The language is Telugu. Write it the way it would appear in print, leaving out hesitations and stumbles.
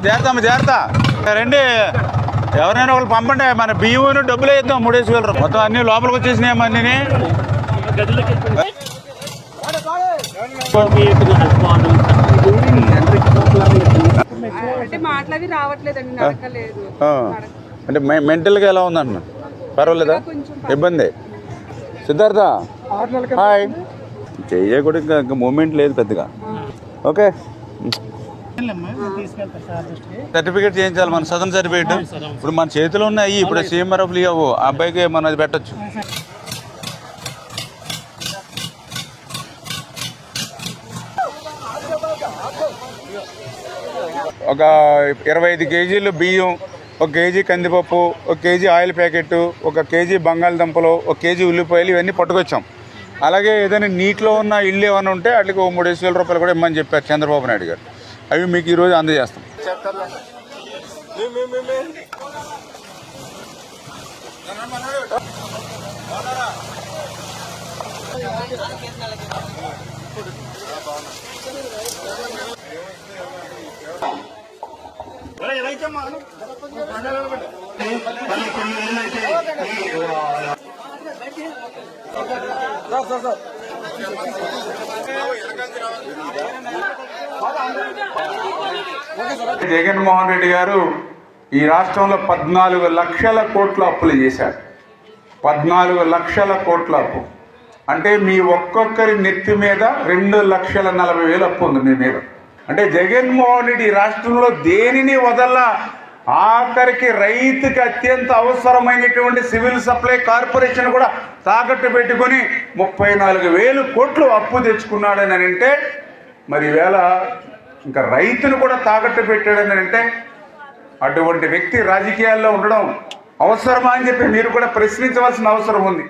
జాగ్రత్త రండి, ఎవరైనా ఒకళ్ళు పంపండి. మన బియ్యం డబ్బులు వేద్దాం 3,000 మొత్తం అన్ని లోపలికి వచ్చేసినాయి. అన్నీ అంటే మెంటల్గా ఎలా ఉందన్న? పర్వాలేదా? ఇబ్బంది? సిద్ధార్థ హాయ్, చెయ్యకూడదు ఇంకా మూమెంట్ లేదు పెద్దగా. ఓకే, సర్టిఫికేట్ చేయించాలి, మన సదన్ సర్టిఫికేట్. ఇప్పుడు మన చేతిలో ఉన్నాయి, ఇప్పుడు సీఎంఆర్ఎఫ్లు ఇవ్వవు. ఆ అబ్బాయికి మనం అది పెట్టచ్చు. ఒక 25 కేజీలు బియ్యం, 1 కేజీ కందిపప్పు, 1 కేజీ ఆయిల్ ప్యాకెట్, 1 కేజీ బంగాళదుంపలు, 1 కేజీ ఉల్లిపాయలు ఇవన్నీ పట్టుకొచ్చాం. అలాగే ఏదైనా నీటిలో ఉన్న ఇళ్ళు ఏమైనా ఉంటే వాటికి 3,000 రూపాయలు కూడా ఇమ్మని చెప్పారు చంద్రబాబు నాయుడు గారు. అవి మీకు ఈరోజు అందజేస్తాం. జగన్మోహన్ రెడ్డి గారు ఈ రాష్ట్రంలో 14 లక్షల కోట్ల అప్పులు చేశారు. 14 లక్షల కోట్ల అప్పు అంటే మీ ఒక్కొక్కరి నెత్తి మీద 2,40,000 అప్పు ఉంది మీ మీద. అంటే జగన్మోహన్ రెడ్డి ఈ రాష్ట్రంలో దేనిని వదల్లా, ఆఖరికి రైతుకి అత్యంత అవసరమైనటువంటి సివిల్ సప్లై కార్పొరేషన్ కూడా తాకట్టు పెట్టుకుని 34,000 కోట్లు అప్పు తెచ్చుకున్నాడని అంటే, మరి ఈవేళ ఇంకా రైతును కూడా తాకట్టు పెట్టాడని అంటే, అటువంటి వ్యక్తి రాజకీయాల్లో ఉండడం అవసరమా అని చెప్పి మీరు కూడా ప్రశ్నించవలసిన అవసరం ఉంది.